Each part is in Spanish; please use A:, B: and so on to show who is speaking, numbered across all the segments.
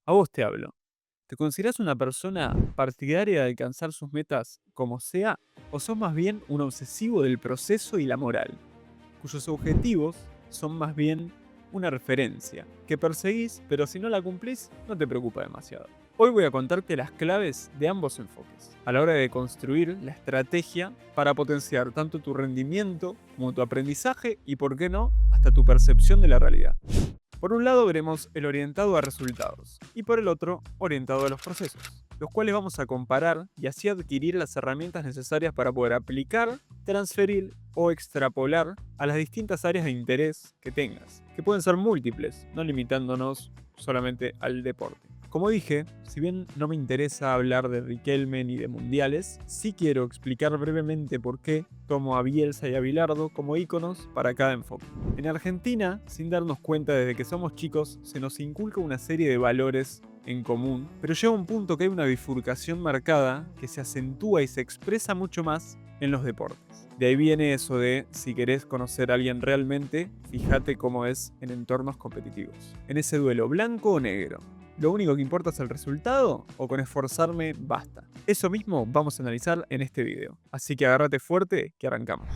A: A vos te hablo. ¿Te considerás una persona partidaria de alcanzar sus metas como sea? ¿O sos más bien un obsesivo del proceso y la moral, cuyos objetivos son más bien una referencia, que perseguís, pero si no la cumplís, no te preocupa demasiado? Hoy voy a contarte las claves de ambos enfoques, a la hora de construir la estrategia para potenciar tanto tu rendimiento como tu aprendizaje y, por qué no, hasta tu percepción de la realidad. Por un lado veremos el orientado a resultados y por el otro orientado a los procesos, los cuales vamos a comparar y así adquirir las herramientas necesarias para poder aplicar, transferir o extrapolar a las distintas áreas de interés que tengas, que pueden ser múltiples, no limitándonos solamente al deporte. Como dije, si bien no me interesa hablar de Riquelme ni de mundiales, sí quiero explicar brevemente por qué tomo a Bielsa y a Bilardo como íconos para cada enfoque. En Argentina, sin darnos cuenta desde que somos chicos, se nos inculca una serie de valores en común, pero llega un punto que hay una bifurcación marcada que se acentúa y se expresa mucho más en los deportes. De ahí viene eso de, si querés conocer a alguien realmente, fíjate cómo es en entornos competitivos. En ese duelo, blanco o negro. ¿Lo único que importa es el resultado o con esforzarme basta? Eso mismo vamos a analizar en este video, así que agárrate fuerte que arrancamos.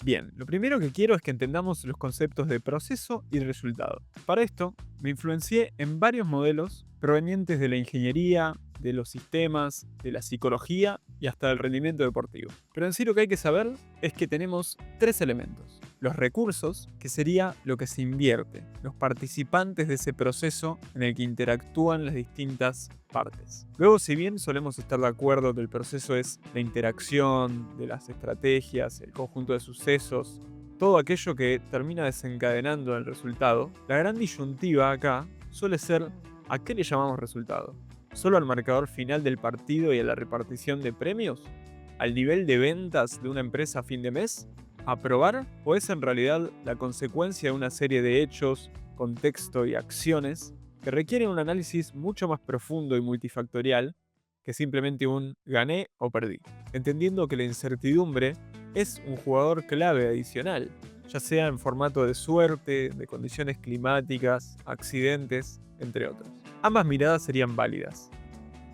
A: Bien, lo primero que quiero es que entendamos los conceptos de proceso y resultado. Para esto, me influencié en varios modelos provenientes de la ingeniería, de los sistemas, de la psicología y hasta del rendimiento deportivo. Pero en sí lo que hay que saber es que tenemos tres elementos. Los recursos, que sería lo que se invierte, los participantes de ese proceso en el que interactúan las distintas partes. Luego, si bien solemos estar de acuerdo que el proceso es la interacción de las estrategias, el conjunto de sucesos, todo aquello que termina desencadenando el resultado, la gran disyuntiva acá suele ser ¿a qué le llamamos resultado? ¿Solo al marcador final del partido y a la repartición de premios? ¿Al nivel de ventas de una empresa a fin de mes? ¿Aprobar? ¿O es en realidad la consecuencia de una serie de hechos, contexto y acciones que requieren un análisis mucho más profundo y multifactorial que simplemente un gané o perdí? Entendiendo que la incertidumbre es un jugador clave adicional, ya sea en formato de suerte, de condiciones climáticas, accidentes, entre otros. Ambas miradas serían válidas,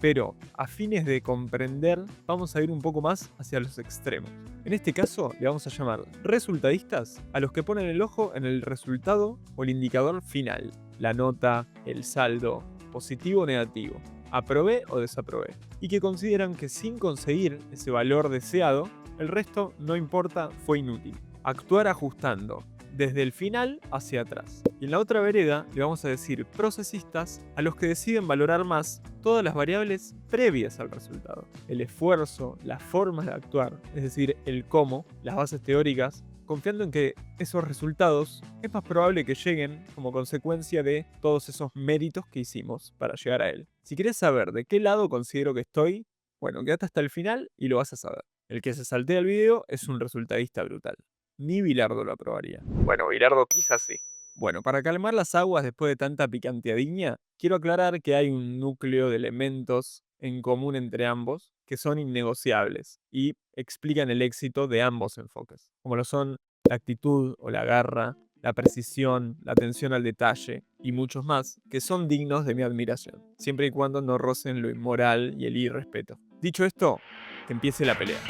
A: pero a fines de comprender vamos a ir un poco más hacia los extremos. En este caso le vamos a llamar resultadistas a los que ponen el ojo en el resultado o el indicador final, la nota, el saldo, positivo o negativo, aprobé o desaprobé, y que consideran que sin conseguir ese valor deseado, el resto no importa, fue inútil. Actuar ajustando desde el final hacia atrás. Y en la otra vereda le vamos a decir procesistas a los que deciden valorar más todas las variables previas al resultado. El esfuerzo, las formas de actuar, es decir, el cómo, las bases teóricas, confiando en que esos resultados es más probable que lleguen como consecuencia de todos esos méritos que hicimos para llegar a él. Si querés saber de qué lado considero que estoy, bueno, quédate hasta el final y lo vas a saber. El que se saltea el video es un resultadista brutal. Ni Bilardo lo aprobaría. Bueno, Bilardo quizás sí. Bueno, para calmar las aguas después de tanta picanteadiña, quiero aclarar que hay un núcleo de elementos en común entre ambos que son innegociables y explican el éxito de ambos enfoques, como lo son la actitud o la garra, la precisión, la atención al detalle y muchos más que son dignos de mi admiración, siempre y cuando no rocen lo inmoral y el irrespeto. Dicho esto, que empiece la pelea.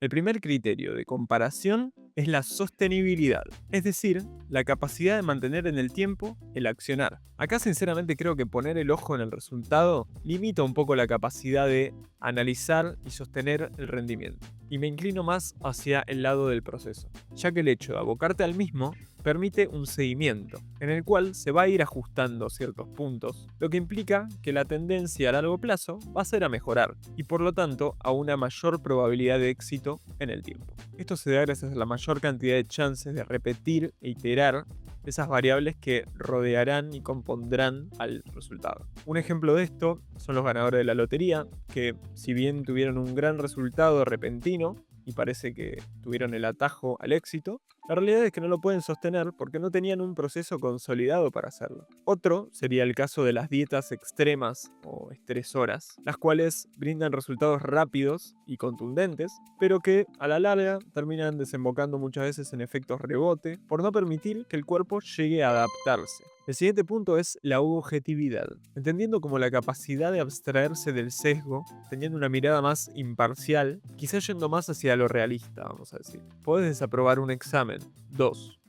A: El primer criterio de comparación es la sostenibilidad, es decir, la capacidad de mantener en el tiempo el accionar. Acá sinceramente creo que poner el ojo en el resultado limita un poco la capacidad de analizar y sostener el rendimiento. Y me inclino más hacia el lado del proceso, ya que el hecho de abocarte al mismo permite un seguimiento, en el cual se va a ir ajustando ciertos puntos, lo que implica que la tendencia a largo plazo va a ser a mejorar, y por lo tanto a una mayor probabilidad de éxito en el tiempo. Esto se da gracias a la mayor cantidad de chances de repetir e iterar esas variables que rodearán y compondrán al resultado. Un ejemplo de esto son los ganadores de la lotería, que si bien tuvieron un gran resultado repentino, y parece que tuvieron el atajo al éxito, La realidad es que no lo pueden sostener porque no tenían un proceso consolidado para hacerlo. Otro sería el caso de las dietas extremas o estresoras, las cuales brindan resultados rápidos y contundentes, pero que a la larga terminan desembocando muchas veces en efectos rebote por no permitir que el cuerpo llegue a adaptarse. El siguiente punto es la objetividad, entendiendo como la capacidad de abstraerse del sesgo, teniendo una mirada más imparcial, quizás yendo más hacia lo realista, vamos a decir. Podés desaprobar un examen. 2.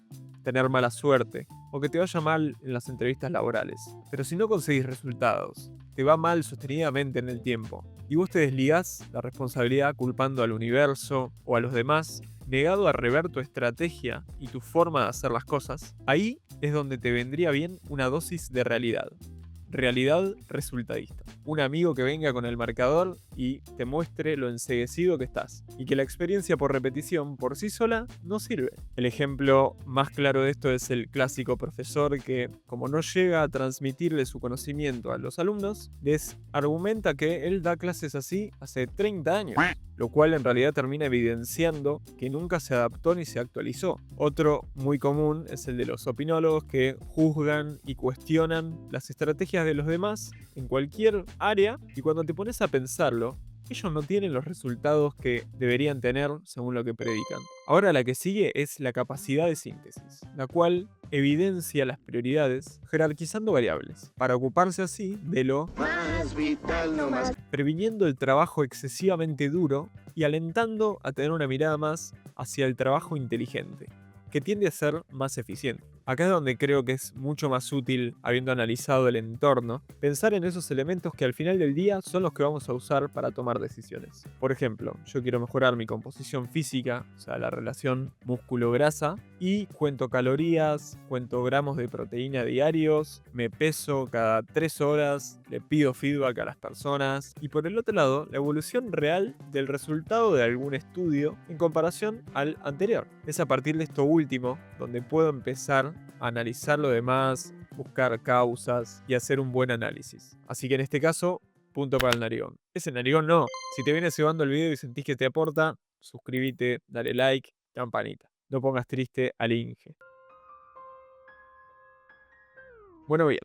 A: Tener mala suerte, o que te vaya mal en las entrevistas laborales. Pero si no conseguís resultados, te va mal sostenidamente en el tiempo, y vos te desligás la responsabilidad culpando al universo o a los demás, negado a rever tu estrategia y tu forma de hacer las cosas, ahí es donde te vendría bien una dosis de realidad. Realidad resultadista. Un amigo que venga con el marcador y te muestre lo enceguecido que estás. Y que la experiencia por repetición por sí sola no sirve. El ejemplo más claro de esto es el clásico profesor que, como no llega a transmitirle su conocimiento a los alumnos, les argumenta que él da clases así hace 30 años. Lo cual en realidad termina evidenciando que nunca se adaptó ni se actualizó. Otro muy común es el de los opinólogos que juzgan y cuestionan las estrategias de los demás en cualquier área, y cuando te pones a pensarlo, ellos no tienen los resultados que deberían tener según lo que predican. Ahora la que sigue es la capacidad de síntesis, la cual evidencia las prioridades jerarquizando variables, para ocuparse así de lo más vital, no más, previniendo el trabajo excesivamente duro y alentando a tener una mirada más hacia el trabajo inteligente, que tiende a ser más eficiente. Acá es donde creo que es mucho más útil, habiendo analizado el entorno, pensar en esos elementos que al final del día son los que vamos a usar para tomar decisiones. Por ejemplo, yo quiero mejorar mi composición física, o sea, la relación músculo-grasa, y cuento calorías, cuento gramos de proteína diarios, me peso cada 3 horas, le pido feedback a las personas, y por el otro lado, la evolución real del resultado de algún estudio en comparación al anterior. Es a partir de esto último donde puedo empezar a analizar lo demás, buscar causas y hacer un buen análisis. Así que en este caso, punto para el narigón. Ese narigón no. Si te viene cebando el video y sentís que te aporta, suscríbete, dale like, campanita. No pongas triste al Inge. Bueno, bien.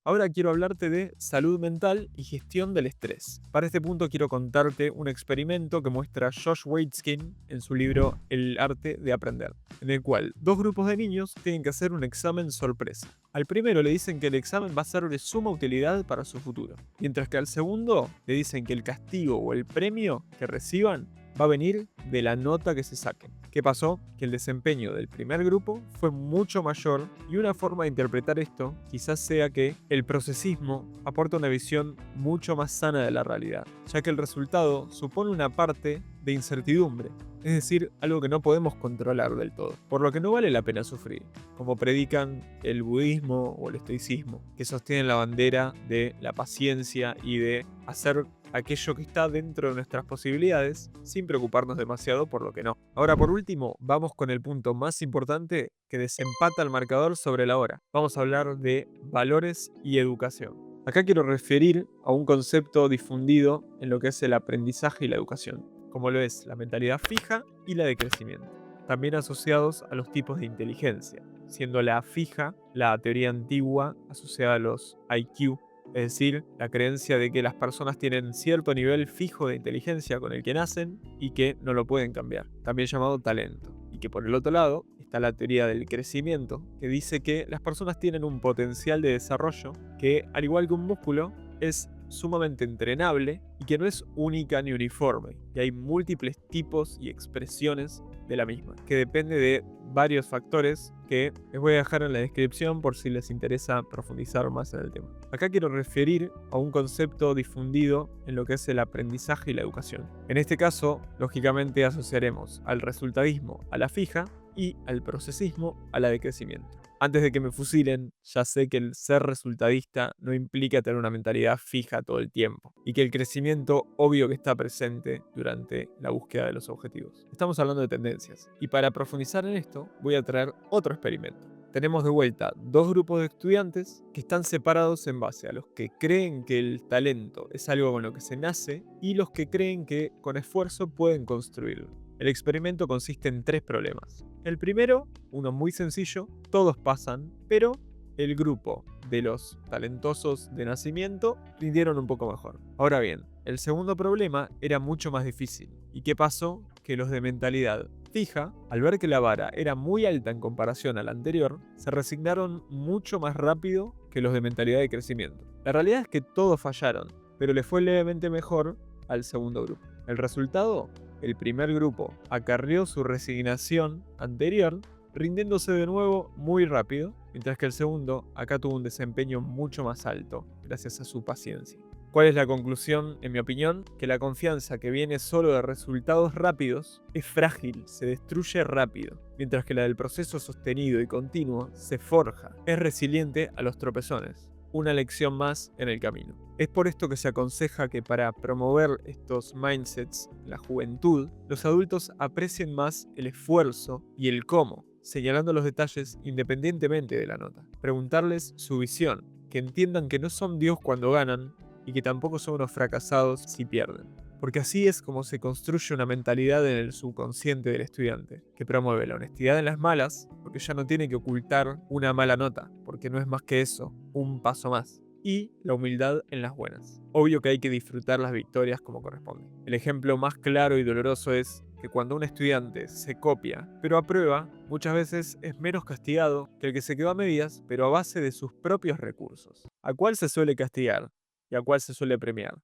A: Ahora quiero hablarte de salud mental y gestión del estrés. Para este punto quiero contarte un experimento que muestra Josh Waitzkin en su libro El arte de aprender, en el cual dos grupos de niños tienen que hacer un examen sorpresa. Al primero le dicen que el examen va a ser de suma utilidad para su futuro, mientras que al segundo le dicen que el castigo o el premio que reciban va a venir de la nota que se saquen. ¿Qué pasó? Que el desempeño del primer grupo fue mucho mayor, y una forma de interpretar esto quizás sea que el procesismo aporta una visión mucho más sana de la realidad, ya que el resultado supone una parte de incertidumbre, es decir, algo que no podemos controlar del todo, por lo que no vale la pena sufrir, como predican el budismo o el estoicismo, que sostienen la bandera de la paciencia y de hacer aquello que está dentro de nuestras posibilidades sin preocuparnos demasiado por lo que no. Ahora, por último, vamos con el punto más importante que desempata el marcador sobre la hora. Vamos a hablar de valores y educación. Acá quiero referir a un concepto difundido en lo que es el aprendizaje y la educación, como lo es la mentalidad fija y la de crecimiento, también asociados a los tipos de inteligencia, siendo la fija la teoría antigua asociada a los IQ, es decir, la creencia de que las personas tienen cierto nivel fijo de inteligencia con el que nacen y que no lo pueden cambiar, también llamado talento. Y que por el otro lado está la teoría del crecimiento, que dice que las personas tienen un potencial de desarrollo que, al igual que un músculo, es sumamente entrenable y que no es única ni uniforme, y hay múltiples tipos y expresiones de la misma, que depende de varios factores que les voy a dejar en la descripción por si les interesa profundizar más en el tema. Acá quiero referir a un concepto difundido en lo que es el aprendizaje y la educación. En este caso, lógicamente asociaremos al resultadismo a la fija y al procesismo a la de crecimiento. Antes de que me fusilen, ya sé que el ser resultadista no implica tener una mentalidad fija todo el tiempo, y que el crecimiento obvio que está presente durante la búsqueda de los objetivos. Estamos hablando de tendencias, y para profundizar en esto voy a traer otro experimento. Tenemos de vuelta dos grupos de estudiantes que están separados en base a los que creen que el talento es algo con lo que se nace y los que creen que con esfuerzo pueden construirlo. El experimento consiste en tres problemas. El primero, uno muy sencillo, todos pasan, pero el grupo de los talentosos de nacimiento rindieron un poco mejor. Ahora bien, el segundo problema era mucho más difícil. ¿Y qué pasó? Que los de mentalidad fija, al ver que la vara era muy alta en comparación a la anterior, se resignaron mucho más rápido que los de mentalidad de crecimiento. La realidad es que todos fallaron, pero le fue levemente mejor al segundo grupo. El resultado, el primer grupo acarreó su resignación anterior, rindiéndose de nuevo muy rápido, mientras que el segundo acá tuvo un desempeño mucho más alto, gracias a su paciencia. ¿Cuál es la conclusión, en mi opinión? Que la confianza que viene solo de resultados rápidos es frágil, se destruye rápido, mientras que la del proceso sostenido y continuo se forja, es resiliente a los tropezones. Una lección más en el camino. Es por esto que se aconseja que para promover estos mindsets en la juventud, los adultos aprecien más el esfuerzo y el cómo, señalando los detalles independientemente de la nota. Preguntarles su visión, que entiendan que no son Dios cuando ganan y que tampoco son unos fracasados si pierden. Porque así es como se construye una mentalidad en el subconsciente del estudiante, que promueve la honestidad en las malas, porque ya no tiene que ocultar una mala nota, porque no es más que eso, un paso más. Y la humildad en las buenas. Obvio que hay que disfrutar las victorias como corresponde. El ejemplo más claro y doloroso es que cuando un estudiante se copia, pero aprueba, muchas veces es menos castigado que el que se quedó a medias, pero a base de sus propios recursos. ¿A cuál se suele castigar y a cuál se suele premiar?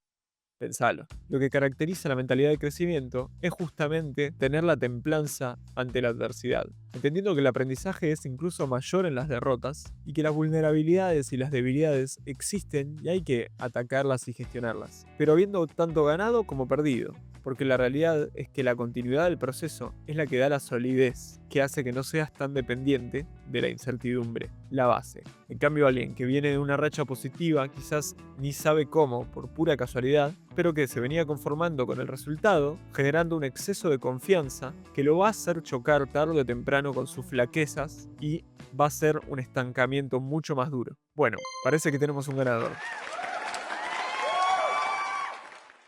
A: Pensalo. Lo que caracteriza la mentalidad de crecimiento es justamente tener la templanza ante la adversidad, entendiendo que el aprendizaje es incluso mayor en las derrotas y que las vulnerabilidades y las debilidades existen y hay que atacarlas y gestionarlas, pero habiendo tanto ganado como perdido, porque la realidad es que la continuidad del proceso es la que da la solidez, que hace que no seas tan dependiente de la incertidumbre, la base. En cambio, alguien que viene de una racha positiva quizás ni sabe cómo, por pura casualidad, pero que se venía conformando con el resultado, generando un exceso de confianza que lo va a hacer chocar tarde o temprano con sus flaquezas y va a ser un estancamiento mucho más duro. Bueno, parece que tenemos un ganador.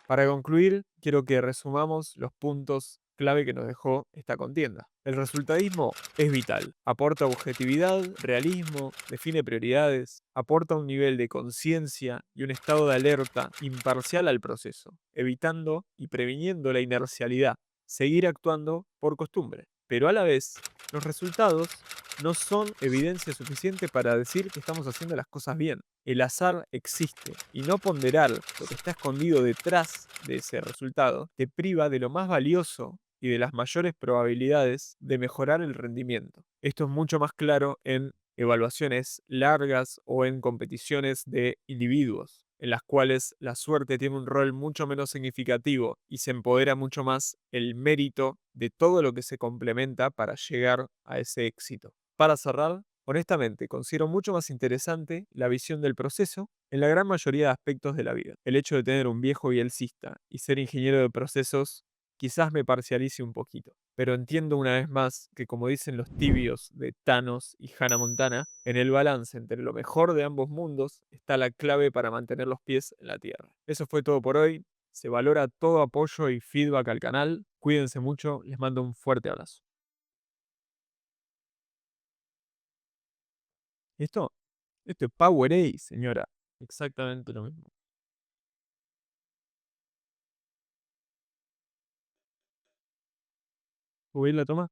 A: Para concluir, quiero que resumamos los puntos clave que nos dejó esta contienda. El resultadismo es vital. Aporta objetividad, realismo, define prioridades, aporta un nivel de conciencia y un estado de alerta imparcial al proceso, evitando y previniendo la inercialidad, seguir actuando por costumbre. Pero a la vez, los resultados no son evidencia suficiente para decir que estamos haciendo las cosas bien. El azar existe y no ponderar lo que está escondido detrás de ese resultado te priva de lo más valioso y de las mayores probabilidades de mejorar el rendimiento. Esto es mucho más claro en evaluaciones largas o en competiciones de individuos, en las cuales la suerte tiene un rol mucho menos significativo y se empodera mucho más el mérito de todo lo que se complementa para llegar a ese éxito. Para cerrar, honestamente, considero mucho más interesante la visión del proceso en la gran mayoría de aspectos de la vida. El hecho de tener un viejo bielcista y ser ingeniero de procesos quizás me parcialice un poquito, pero entiendo una vez más que, como dicen los tibios de Thanos y Hannah Montana, en el balance entre lo mejor de ambos mundos está la clave para mantener los pies en la tierra. Eso fue todo por hoy. Se valora todo apoyo y feedback al canal. Cuídense mucho, les mando un fuerte abrazo. ¿Esto? Esto es Powerade, señora. Exactamente lo mismo. ¿Puedo ir la toma?